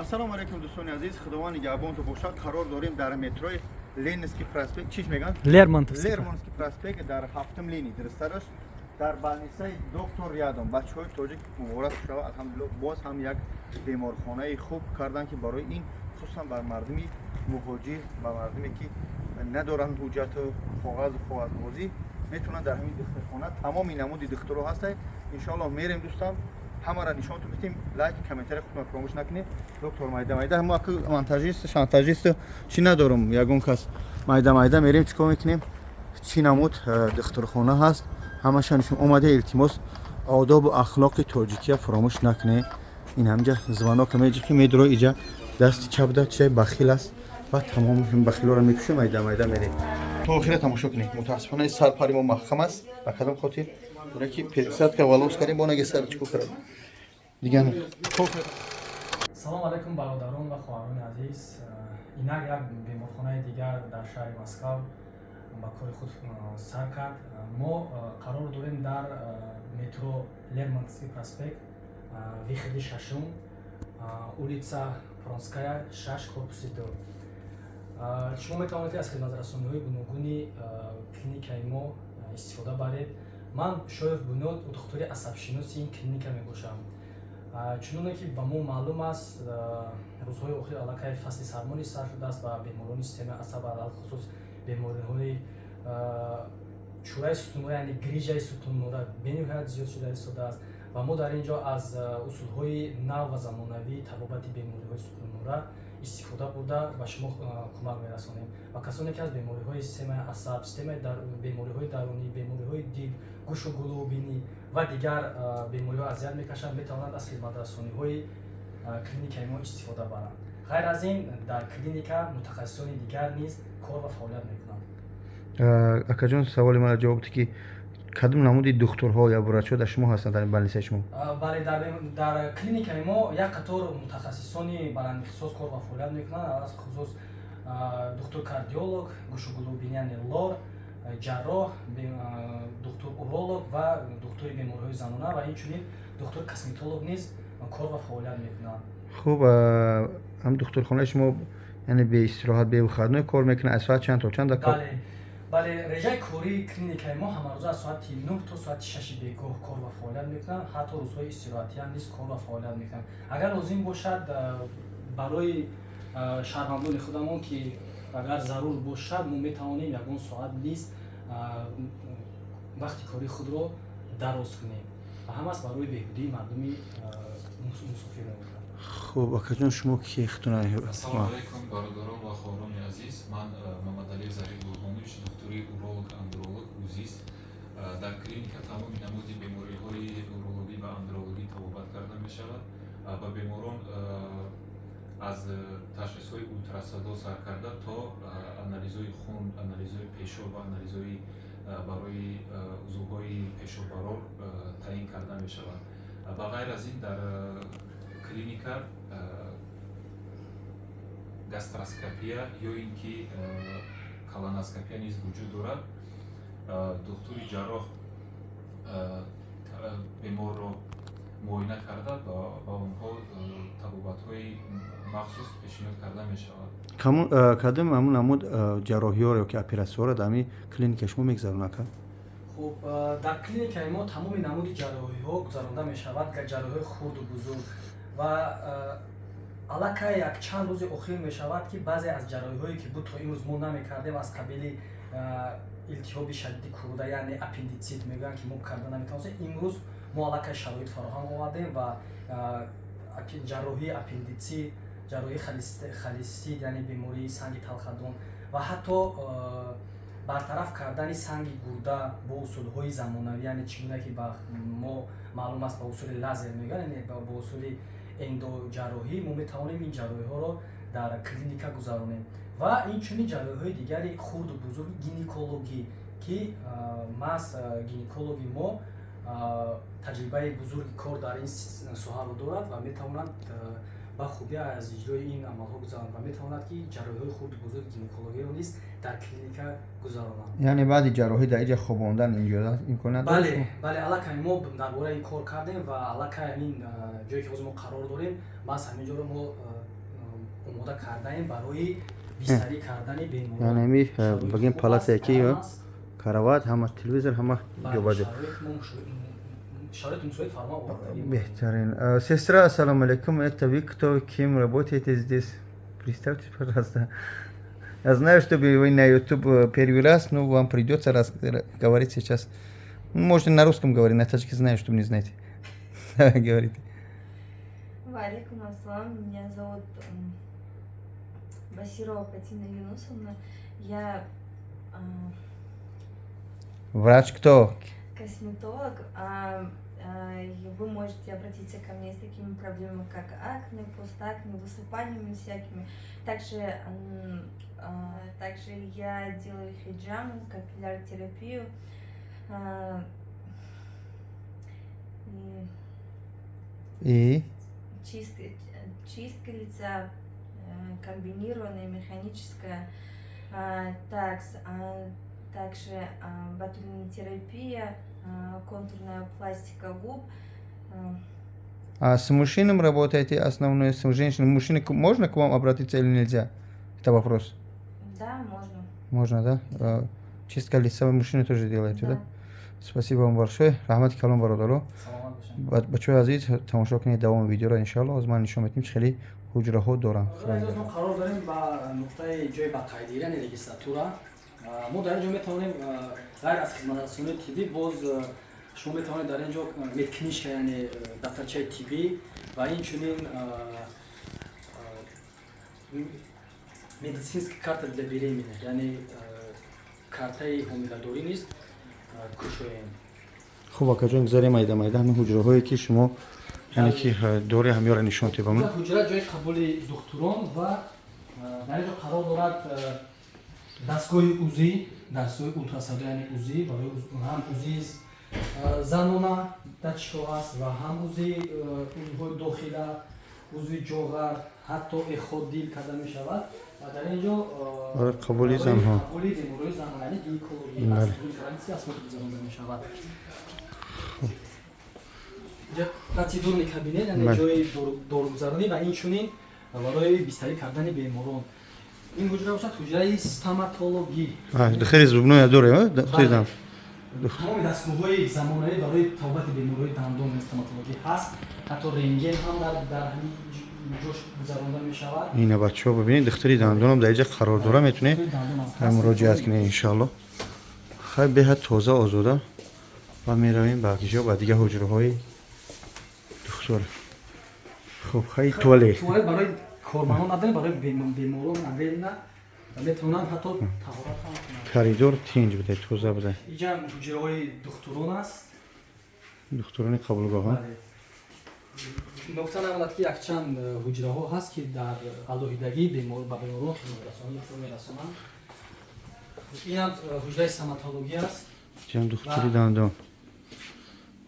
Ассалому алейкум дӯстони азиз, худованд нигаҳбонтон бошад. Қарор дорем дар метрои Ленинский проспект, чиш меган? Лермонтовский проспект дар 7-ум линии дурустараш дар балнисаи доктор Рядом. Бачаҳои тоҷик муборак шава, алҳамдулиллоҳ, боз ҳам як беморхонаи хуб кардан ки барои ин хусусан бар мардуми муҳоҷир, ба мардуме ки надоранд ҳуҷҷату коғазбозӣ метавонанд дар ҳамин духтурхона тамоми намуди духтурҳо ҳастанд. Иншоаллоҳ мерем дӯстон, ҳамаро нишонтон метем. Лайк, комментария худтон фаромӯш накунед. Доктор майда мо аку монтажист чи надорум, ягон кас майда мерем чикор мекунем. Чи намуд духтурхона ҳаст. ҳамаша нишон омаде. Илтимос одобу ахлоқи тоҷикия фаромӯш накунед. ин ҳамҷа звонок меҷи медро иҷа дасти чапда чай бахил аст ва тамом бахилоро мекушем. майда мерем. то охира тамошо кунед. мутаассифона сарпари мо маҳкам аст. ба кадом хотир ки пересадка валос карем бонаги сар чикор карад дигар. Салом алейкум бародарон ва хоҳарони азиз. Инак як беморхонаи дигар дар шаҳри Москав ба кори худ сар кард. Мо қарор дорем дар метро Лермонтовский проспект, виходи 6, улица Пронская 6, корпуси 2. Шумо метавонед аз хидматрасониҳои гуногуни клиникаи мо истифода баред. Ман Шоев Бунёд, духтури асабшиноси ин клиника мебошам. Чуноне ки ба мо маълум аст, рӯзҳои охир аллакай фасли сармони сар шудааст ба беморони системаи асаб, алахусус бемориҳои чӯраи сутуннура, яъне грижаи сутуннура бениҳоят зиёд шуда истодааст ва мо дар ин ҷо аз усулҳои нав ва замонавии табобати бемориҳои сутуннура истифода бурда ба шумо кӯмак мерасонем. Ва касоне ки аз бемориҳои системаи асаб, бемориҳои дарунӣ, бемориҳои дил, гӯшу гулӯбинӣ ва дигар бемориҳо азият мекашанд, метавонанд аз хидматрасониҳои клиникаи мо истифода баранд. ғайр аз ин дар клиника мутахассисони дигар низ кор ва фаъолият мекунанд. акаҷон саволи мара ҷавоб дид ки кадом намуди духтурҳо ё врачҳо дар шумо ҳастанд дар балнисаи шумо? Бале, дар клиникаи мо як қатор мутахассисони баландихисос кор ва фаъолият мекунанд. аз хусус духтур кардиолог, гӯшугулӯбини яъне лор, ҷарроҳ, духтур уролог ва духтури бемориҳои занона ва инчунин духтур косметолог низ кор ва фаъолият мекунанд. хуб, ҳам духтурхонаи шумо яъне беистироҳат бевухадной кор мекунад? аз соат чанд то чанд? бале, реҷаи кории клиникаи мо ҳамарӯза аз соати 9 то соати 6 бегоҳ кор ва фаъолият мекунанд. ҳатто рӯзҳои истироҳатиам низ кор ва фаъолият мекунанд. агар лозим бошад барои шаҳрвандони худамон ки агар зарур бошад, мо метавонем ягон соат низ вақти кории худро дароз кунем ва ҳамааш барои беҳбудии мардуми мусофир мебошад. хуб, акаҷон шумо ки хитона? Ассалому алейкум бародарон ва хоҳарони азиз. Ман Мамадалиев Зариб Бурҳонович, духтури уролог, андролог, узист. Дар клиника тамоми намуди бемориҳои урологӣ ва андрологӣ табобат карда мешавад. Ба беморон аз ташхисҳои ултрасадо сар карда то анализои хун, анализои пешоб ва анализои барои узвҳои пешоббарор таъин карда мешавад. Ба ғайр аз ин дар клиника гастроскопия ё ин ки колоноскопия низ вуҷуд дорад. духтури ҷарроҳ беморро муоина карда ба онҳо табобатҳои махсус пешниҳод карда мешавад. кадом ҳамун намуд ҷарроҳиёро ё ки оператсияҳоро дар ҳамин клиника шумо мегузаронад? хуб, дар клиникаи мо тамоми намуди ҷарроҳиҳо гузаронда мешавад. ҷарроҳиҳои хурду бузург ва аллакай як чанд рӯзи охир мешавад ки баъзе аз ҷарроҳиҳое ки буд то имрӯз мо намекардем аз қабили илтиҳоби шадиди кӯда, яъне аппендитсит мегӯянд ки мо карда наметавонистем, имрӯз мо аллакай шароит фароҳам овардем ва ҷарроҳии аппендитсит, ҷарроҳии холестит, яъне бемории санги талхадон ва ҳатто бартараф кардани санги гурда бо усулҳои замонавӣ, яъне чӣ гуна ки ба мо маълум аст ба усули лазер мегӯянд, яъне бо усули эндоҷарроҳӣ мо метавонем ин ҷарроҳиҳоро дар клиника гузаронем ва инчунин ҷарроҳиҳои дигари хурду бузурги гинекологӣ ки маҳз гинекологи мо таҷрибаи бузурги кор дар ин соҳаро дорад ва метавонад ба хубӣ аз иҷрои ин амалҳо гузаронад ва метавонад ки ҷарроҳиҳои хурду бузурги гинекологиро низ дар клиника гузаронанд. яъне баъди ҷарроҳӣ дар инҷа хобондан иҷозат имконат бале, аллакай мо дар бораи ин кор кардем ва аллакай ин ҷое ки ҳозир мо қарор дорем, баъз ҳамин ҷоро мо омода кардаем барои бистарӣ кардани беморон. یعنی می بگیم پلاس یکی یا کراوات همه تلویزیون همه جوباجو شرایط مساعد فرما آوردگی. بهترین. Сестра, ассаламу алейкум. Это вы, кто, кем работаете здесь? Представьте, пожалуйста. Я знаю, что вы на YouTube первый раз, но вам придется говорить сейчас. Можете на русском говорить, на тачке знаю, что вы не знаете. Говорите. Валейкум ассалам, меня зовут Басирова Фатина Юнусовна. Я Врач кто? косметолог. Вы можете обратиться ко мне с такими проблемами, как акне, постакне, высыпаниями всякими. Также я делаю хиджаму, капилляр-терапию. И? Чистка лица, комбинированная, механическая, также ботулинотерапия, контурная пластика губ. А с мужчиной работаете основной, с женщиной? Мужчине можно к вам обратиться или нельзя? Это вопрос. Да, можно. Можно, да? Чистка лица вы мужчины тоже делаете, да? Да. Спасибо вам большое. Рахмат калом бародаро. بچه‌ها عزیز تماشا کنید دوام ویدیو را ان شاء الله از من نشون میدیم خیلی حجره ها دارم. ما قرار داریم با نقطه جای باقاعدگی یعنی رجیستراتورا. ما در اینجا میتونیم غیر از خدمات رسانی طبی باز شما میتونید در اینجا مدکنیشکا یعنی دفترچه طبی و اینچنین медицинский карта для беременных, یعنی کارتای همیلادوری نیست کشویم. خب آقا گذاری مایده همین حجره هایی که شما یعنی که دوره همیار را نشون تیبا من حجره جای قبول دکتران و در اینجا قرار دارد دستگاه اوزی، دستگاه اولتراساوند یعنی اوزی برای هم اوزی زنانه دچکا است و هم اوزی اوزهای داخله اوزی جوغر حتی اخود دیل کرده می شود و در اینجا قبولی زنها قبولی بیماری زنها یعنی گینکولوژی است فرانسی است زنان می شود. پراتیدورنی کابینه یعنی جای داروگذرانی و اینچنین برای بیستری کردن بیماران. این حجره باشد حجره استاماتولوژی. خیلی زبونی داره دکتر دام. تمام دستگاه‌های زمانه‌ای برای تابت بیماری‌های دندان استاماتولوژی هست. حتی رنتگن هم در همین جوش گذرانده می‌شود. اینا بچه‌ها ببینید دکتری دندان هم در اینجا قرار داره میتونه مراجعت کنه ان شاء الله. خیلی به تازه آزاده و میرویم باقی‌جا و دیگه حجره‌های دکتر. خب خیلی توالت برای کارمندان نداریم برای بیماران نداریم نه میتونن حتی طهارت هم کنن. کاریدور تینج بده توزه بده. اینجا حجره‌های دکتران است. دکتران قبولگاه ها. نکته نماند که یک چند حجره ها هست که در علایدگی بیماران میرسونند. این هم حجره استاماتولوژی است. جان دکتری دندان.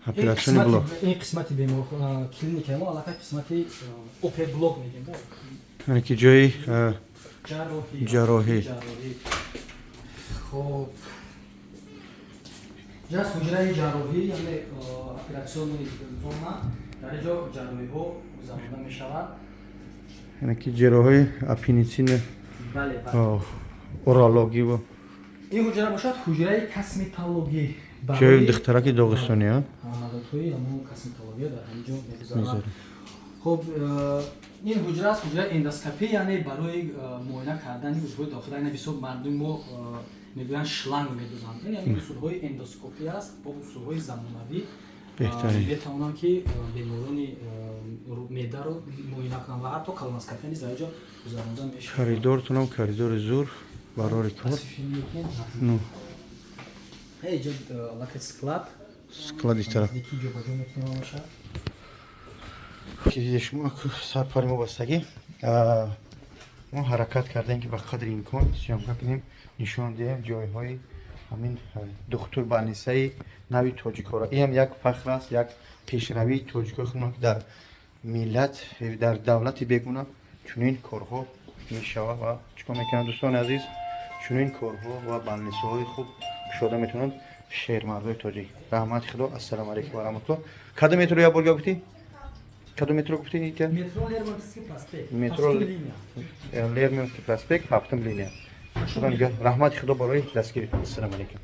اپراسیون بلوک. این قسمت بیمار کلینیک ما علاقه قسمت اوپر بلوک میگیم. یعنی که جای جراحی. خب جاس حجره جراحی یعنی اپراسیون زونا در اینجا جراحی ها گذرانده می شود. یعنی که جراحی اپندیسین بله اورولوژی و این حجره باشد حجره کسمتولوژی. جای دخترک داغستانی ها. عملیات‌های همون کسمتولوژی در اینجا می‌گذارند. خب این حجره است حجره اندوسکوپی یعنی برای معاینه کردن عضوهای داخلی یعنی بسیار مردم ما میگویند شلنگ می‌دوزند یعنی اصول‌های اندوسکوپی است با اصول‌های زمانوی می‌توانند که بیماران معده رو معاینه کنند و حتی کولونوسکوپی نیز در اینجا گذرانده می‌شود. کاریدورتون هم کاریدور زور برای کار. نو اینجا لکه سکلاد склади طرف دیگه جابجا می‌تونه باشه. که شما سرپاری ما بستگی ما حرکت کردیم که به قدر امکان جمع کنیم نشان دهیم جایهای همین دکتر بانیسای نوی تاجیک‌ها را. این هم یک فخر است یک پیشروی تاجیک‌ها خودمان که در ملت در دولت بیگونه چنین کارها میشود و چیکار میکنن دوستان عزیز چنین کارها و بانیس‌های خوب شده میتونن شهر مردای تاجیک. رحمت خدا. السلام علیکم و رحمت الله. کدام میتونه یا بولگا گفتی؟ کدوم مترو گفتین که مترو لرمونتسکی پرоспект مترو هفتم لینیا لرمنسکی پراسپکت هفتم لینیا شکران رحمت خدا برای دستگیری. السلام علیکم.